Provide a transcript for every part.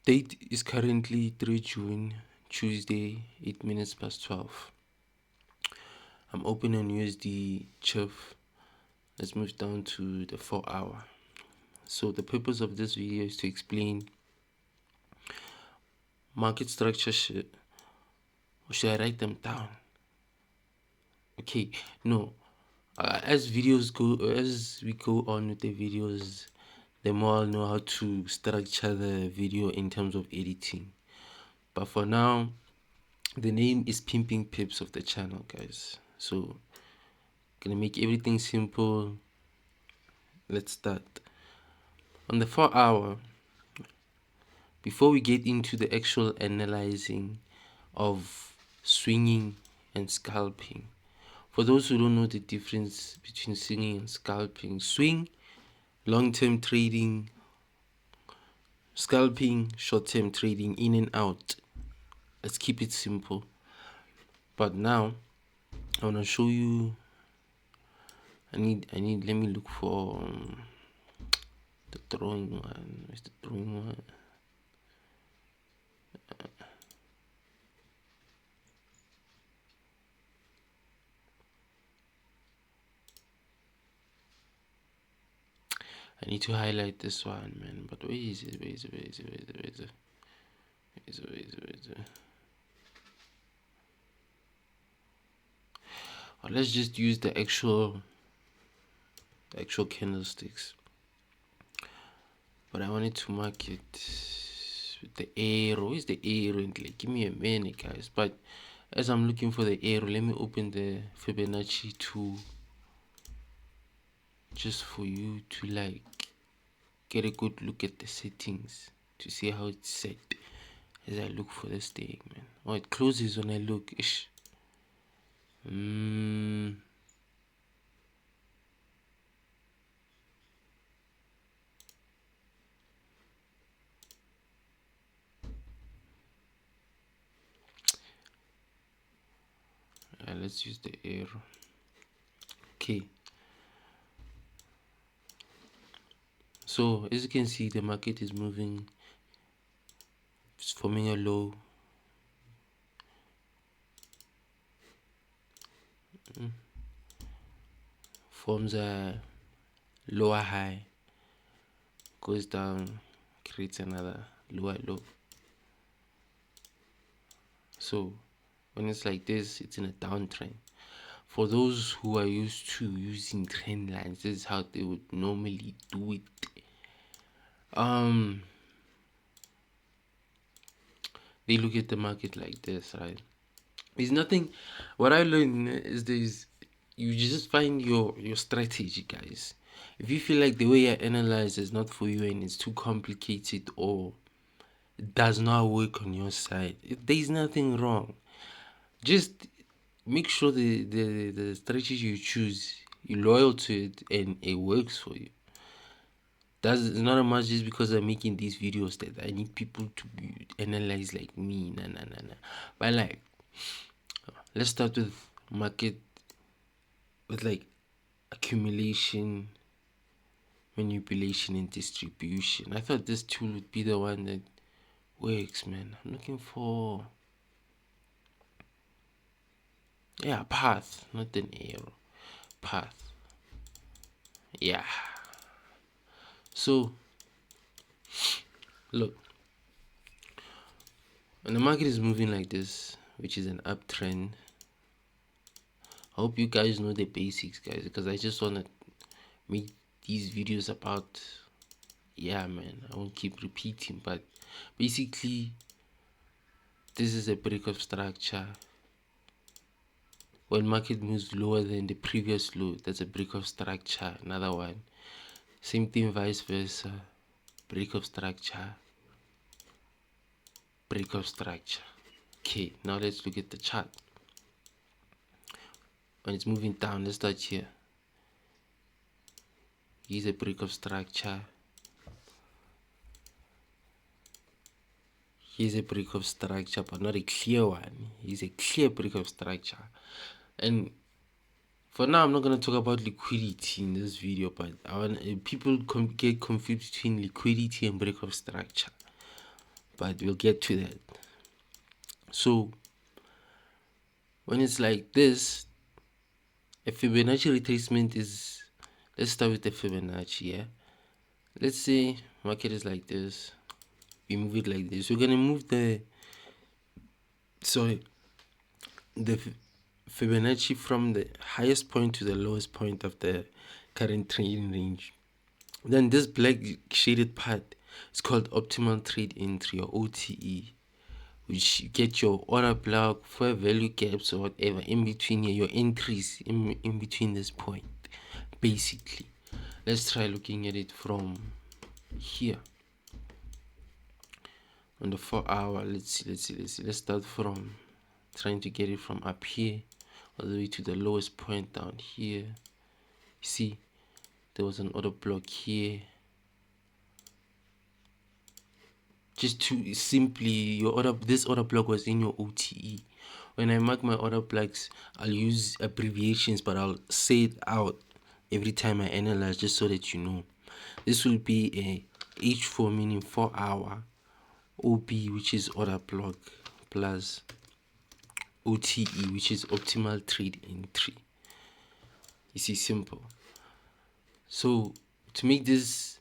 Date is currently 3 June, Tuesday, 8 minutes past 12. I'm open on USD Chief. Let's move down to the 4-hour. So the purpose of this video is to explain market structure shit. Or should I write them down? Okay, no. As we go on with the videos, the more I'll know how to structure the video in terms of editing. But for now, the name is Pimping Pips of the channel, guys. So, gonna make everything simple. Let's start. On the 4-hour, before we get into the actual analyzing of swinging and scalping, for those who don't know the difference between swinging and scalping, swing, long-term trading, scalping, short-term trading, in and out. Let's keep it simple. But now, I want to show you. Let me look for the drawing one. Where's the drawing one? I need to highlight this one, man. But where is it? Where is it? Where is it? Where is it? Where is it? Where is it? Where is it? Where is it? Or let's just use the actual candlesticks. But I wanted to mark it with the arrow. Where's the arrow? Like, give me a minute, guys. But as I'm looking for the arrow, let me open the Fibonacci tool just for you to like get a good look at the settings to see how it's set as I look for this thing, man. Oh, it closes when I look. Ish. Let's use the arrow. Okay. So as you can see, the market is moving. It's forming a low. Forms a lower high. Goes down. Creates another lower low. So when it's like this, it's in a downtrend. For those who are used to using trend lines, this is how they would normally do it. They look at the market like this, right? There's nothing. What I learned is you just find your strategy, guys. If you feel like the way I analyze is not for you and it's too complicated or it does not work on your side, there's nothing wrong. Just make sure the strategy you choose, you're loyal to it and it works for you. That's not much just because I'm making these videos that I need people to analyze like me. Nah. But like, let's start with market with like accumulation, manipulation, and distribution. I thought this tool would be the one that works, man. I'm looking for path, not an arrow. Path. Yeah. So look, when the market is moving like this, which is an uptrend, I hope you guys know the basics, guys, because I just want to make these videos about, man, I won't keep repeating, but basically this is a break of structure. When market moves lower than the previous low, that's a break of structure. Another one, same thing, vice versa. Break of structure, break of structure. Okay, now let's look at the chart. When it's moving down, let's start here. Here's a break of structure. Here's a break of structure, but not a clear one. Here's a clear break of structure. And for now, I'm not going to talk about liquidity in this video, but I want people get confused between liquidity and break of structure. but we'll get to that. So when it's like this, a Fibonacci retracement is, let's start with the Fibonacci. Yeah, let's say market is like this, we move it like this. We're gonna move the Fibonacci from the highest point to the lowest point of the current trading range. Then this black shaded part is called optimal trade entry, or OTE, which you get your order block for value gaps or whatever in between here, your entries in between this point. Basically, let's try looking at it from here on the 4 hour. Let's see. Let's start from trying to get it from up here all the way to the lowest point down here. See, there was an order block here. Just to simply, this order block was in your OTE. When I mark my order blocks, I'll use abbreviations, but I'll say it out every time I analyze, just so that you know. This will be a H4, meaning 4 hour, OB, which is order block, plus OTE, which is optimal trade entry. You see, simple. So to make this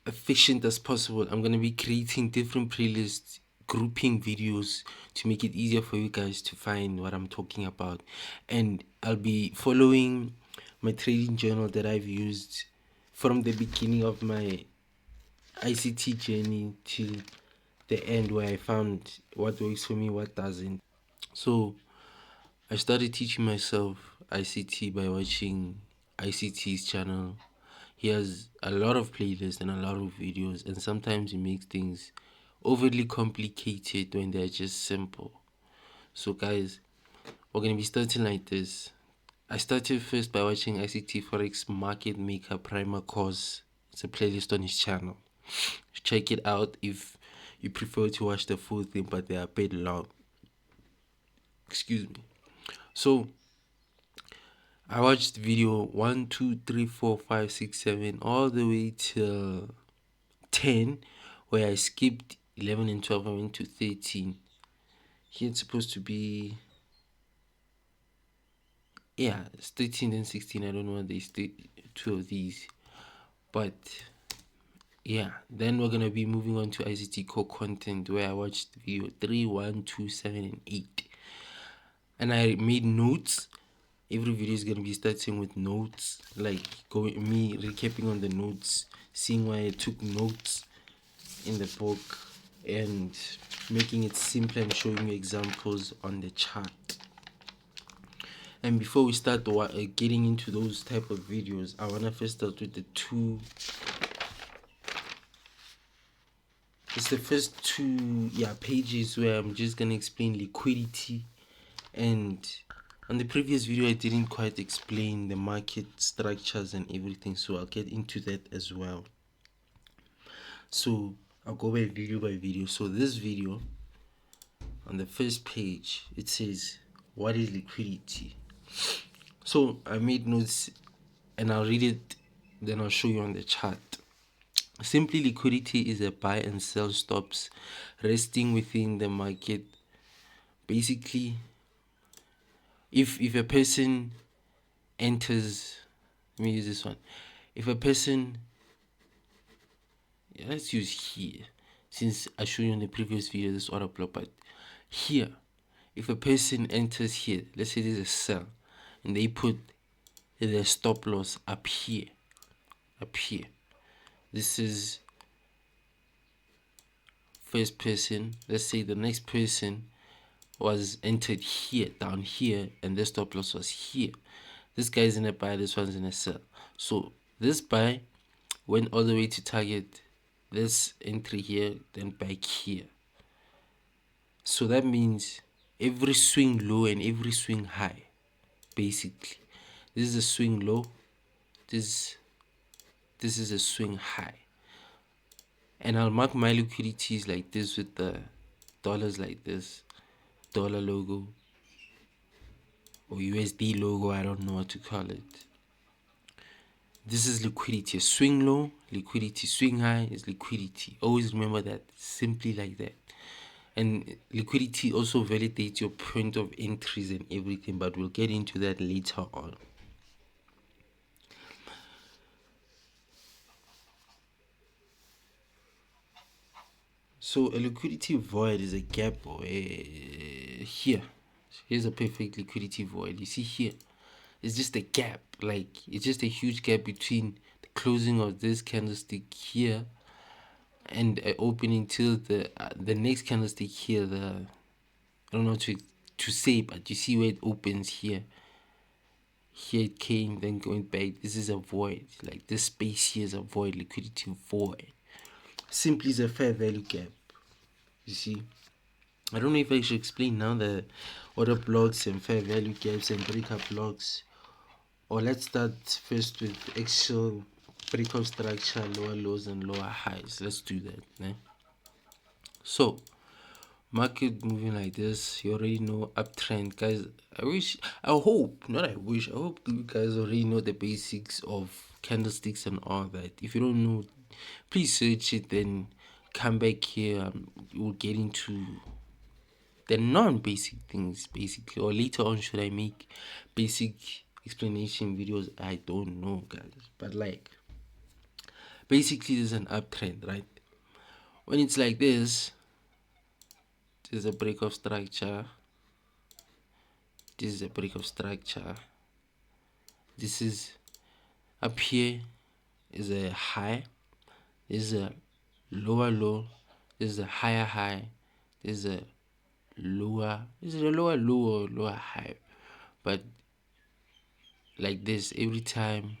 efficient as possible, I'm going to be creating different playlists, grouping videos to make it easier for you guys to find what I'm talking about. And I'll be following my trading journal that I've used from the beginning of my ICT journey till the end, where I found what works for me, what doesn't. So I started teaching myself ICT by watching ICT's channel. He has a lot of playlists and a lot of videos, and sometimes he makes things overly complicated when they're just simple. So guys, we're going to be starting like this. I started first by watching ICT Forex Market Maker Primer course. It's a playlist on his channel. Check it out if you prefer to watch the full thing, but they are a bit long. Excuse me. So I watched video 1, 2, 3, 4, 5, 6, 7 all the way till 10, where I skipped 11 and 12 and went to 13. Here it's supposed to be, yeah, it's 13 and 16. I don't know what they state, two of these, but yeah. Then we're gonna be moving on to ICT core content, where I watched video 3, 1, 2, 7, and 8, and I made notes. Every video is gonna be starting with notes, like me recapping on the notes, seeing why I took notes in the book, and making it simple and showing you examples on the chart. And before we start getting into those type of videos, I wanna first start with the first two pages, where I'm just gonna explain liquidity. And on the previous video, I didn't quite explain the market structures and everything, so I'll get into that as well. So I'll go by video. So this video, on the first page, it says, what is liquidity? So I made notes and I'll read it, then I'll show you on the chart. Simply, liquidity is a buy and sell stops resting within the market. Basically, if a person enters, let me use this one. If a person, let's use here, since I showed you in the previous video this order block, but here, if a person enters here, let's say there's a sell, and they put their stop loss up here. This is first person. Let's say the next person was entered here, down here, and the stop loss was here. This guy's in a buy, this one's in a sell. So this buy went all the way to target this entry here, then back here. So that means every swing low and every swing high, basically. This is a swing low, this is a swing high. And I'll mark my liquidities like this with the dollars like this, dollar logo or USD logo, I don't know what to call it. This is liquidity, a swing low, liquidity. Swing high is liquidity. Always remember that, simply like that. And liquidity also validates your point of entries and everything, but we'll get into that later on. So a liquidity void is a gap here. Here's a perfect liquidity void. You see here, it's just a gap. Like, it's just a huge gap between the closing of this candlestick here and opening till the next candlestick here. I don't know to say, but you see where it opens here. Here it came, then going back. This is a void. Like, this space here is a void, liquidity void. Simply is a fair value gap. You see, I don't know if I should explain now the order blocks and fair value gaps and breakup blocks, or let's start first with actual breakup structure, lower lows and lower highs. Let's do that. Né? So, market moving like this, you already know uptrend, guys. I hope you guys already know the basics of candlesticks and all that. If you don't know, please search it, then come back here. We'll get into the non-basic things, basically, or later on should I make basic explanation videos? I don't know, guys, but like, basically there's an uptrend, right? When it's like this, there's a break of structure. This is a break of structure. This is up here is a high. This is a lower low. This is a higher high. This is a lower. This is a lower low or lower high. But like this every time.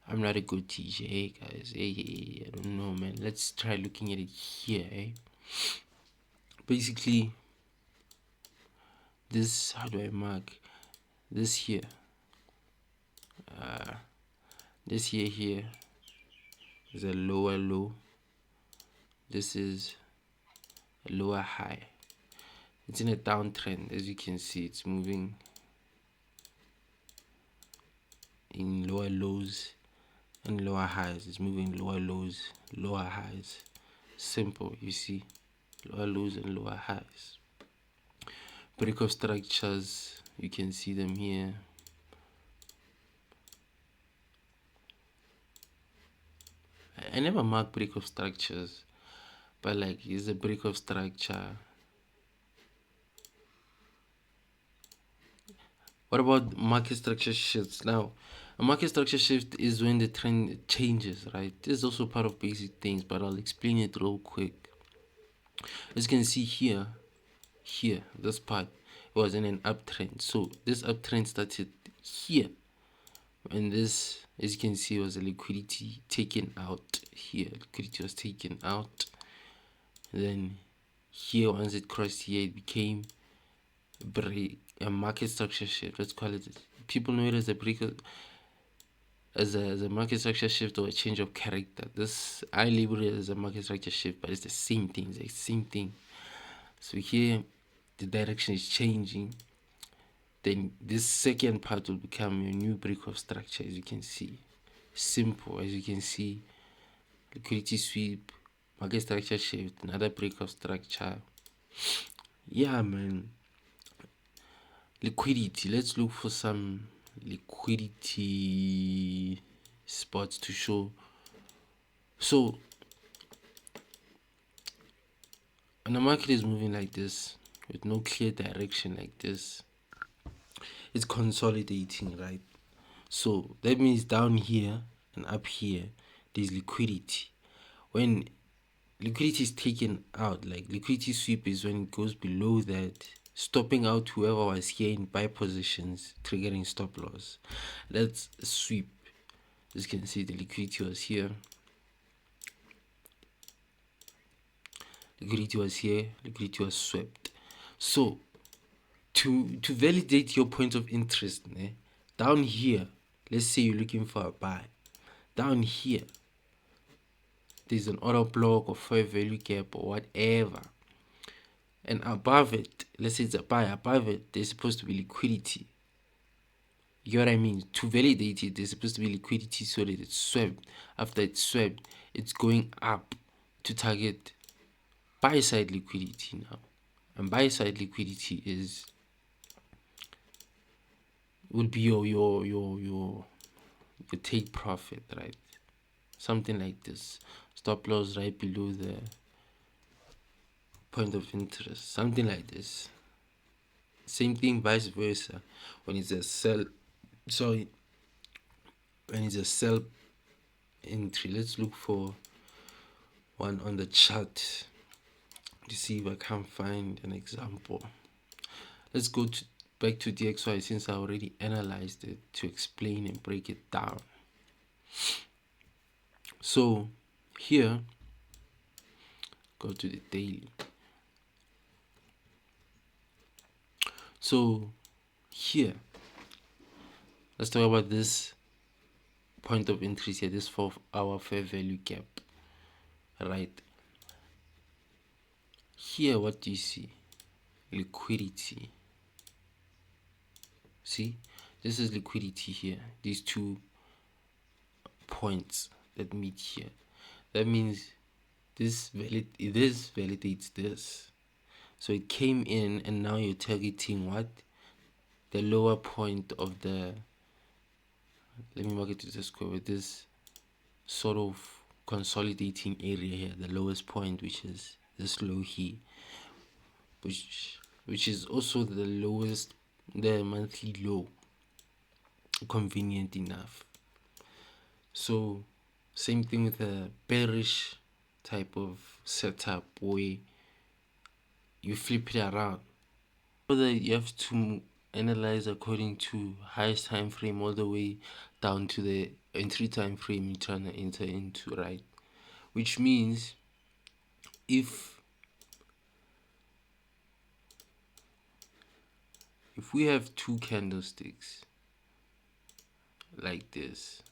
I'm not a good teacher, hey guys. Hey, I don't know, man. Let's try looking at it here, eh? Basically, this, how do I mark this here? This here is a lower low. This is a lower high. It's in a downtrend, as you can see. It's moving in lower lows and lower highs. It's moving lower lows, lower highs. Simple, you see, lower lows and lower highs. Break of structures, you can see them here. I never mark break of structures, but like, here's a break of structure. What about market structure shifts? Now, a market structure shift is when the trend changes, right? This is also part of basic things, but I'll explain it real quick. As you can see here, this part was in an uptrend. So this uptrend started here, and this, as you can see, was a liquidity taken out here. Liquidity was taken out. And then here, once it crossed here, it became a market structure shift. Let's call it. People know it as a break, as a market structure shift or a change of character. This, I label it as a market structure shift, but it's the same thing. It's the same thing. So here, the direction is changing. Then this second part will become a new break of structure, as you can see. Simple, as you can see. Liquidity sweep, market structure shift, another break of structure. Yeah, man. Liquidity. Let's look for some liquidity spots to show. So when the market is moving like this with no clear direction like this, it's consolidating, right? So that means down here and up here there's liquidity. When liquidity is taken out, like liquidity sweep is when it goes below that, stopping out whoever was here in buy positions, triggering stop loss. That's a sweep. As you can see, the liquidity was here, liquidity was here, liquidity was swept. So to validate your point of interest, down here, let's say you're looking for a buy, down here there's an order block or fair value gap or whatever, and above it, let's say it's a buy, above it there's supposed to be liquidity. You get what I mean? To validate it, there's supposed to be liquidity so that it's swept. After it's swept, it's going up to target buy side liquidity now. And buy side liquidity would be your take profit, right? Something like this. Stop loss right below the point of interest. Something like this. Same thing vice versa. When it's a sell when it's a sell entry, let's look for one on the chart to see if I can find an example. Let's go back to DXY since I already analyzed it to explain and break it down. So here, go to the daily. So here, let's talk about this point of interest here, this 4-hour fair value gap, right? Here, what do you see? Liquidity. See, this is liquidity here. These 2 points that meet here. That means this validates this. So it came in, and now you're targeting what? The lower point of the, let me mark it to the square with this sort of consolidating area here, the lowest point, which is this low here, which is also the lowest, the monthly low, convenient enough. So same thing with a bearish type of setup where you flip it around. Whether you have to analyze according to highest time frame all the way down to the entry time frame you're trying to enter into, right? Which means if we have 2 candlesticks like this,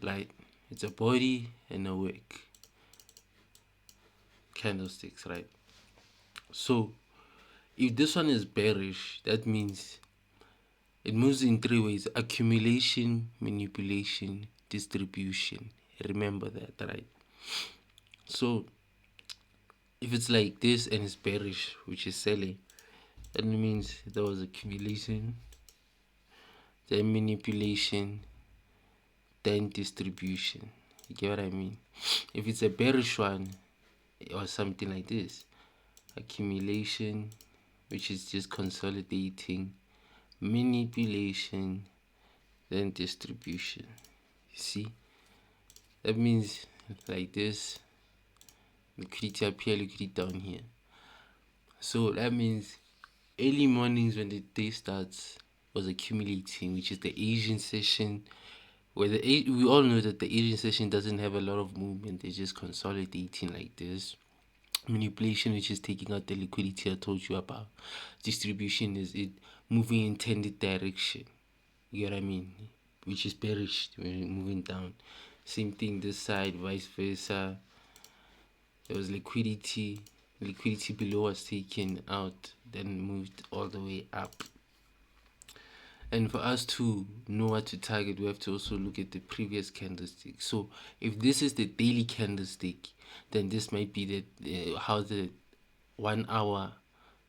like it's a body and a wick candlesticks, right? So if this one is bearish, that means it moves in 3 ways: accumulation, manipulation, distribution. Remember that, right? So if it's like this and it's bearish, which is selling, that means there was accumulation, then manipulation, then distribution. You get what I mean? If it's a bearish one or something like this, accumulation, which is just consolidating, manipulation, then distribution. You see, that means like this, liquidity up here, liquidity down here. So that means early mornings when the day starts was accumulating, which is the Asian session, where we all know that the Asian session doesn't have a lot of movement. They're just consolidating like this. Manipulation, which is taking out the liquidity I told you about. Distribution is it moving in intended direction. You get what I mean? Which is bearish when moving down. Same thing this side, vice versa. There was liquidity below was taken out, then moved all the way up. And for us to know what to target, we have to also look at the previous candlestick. So if this is the daily candlestick, then this might be the how the 1 hour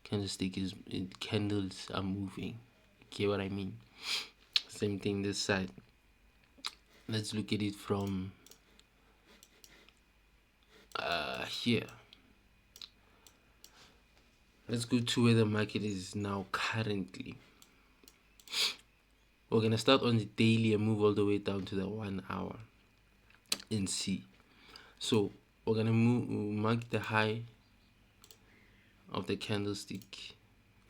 candlestick is, candles are moving. Okay, what I mean? Same thing this side. Let's look at it from here. Let's go to where the market is now currently. We're gonna start on the daily and move all the way down to the 1 hour and see. So we're gonna mark the high of the candlestick.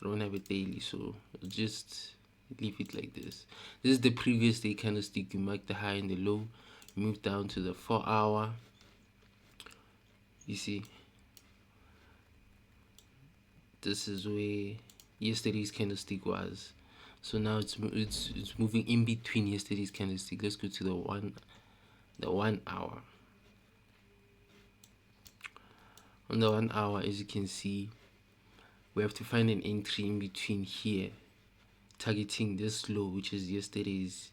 I don't have a daily, so just leave it like this. This is the previous day candlestick. You mark the high and the low, move down to the 4 hour. You see, this is where yesterday's candlestick was. So now it's moving in between yesterday's candlestick. Let's go to the 1 hour. On the 1 hour, as you can see, we have to find an entry in between here, targeting this low, which is yesterday's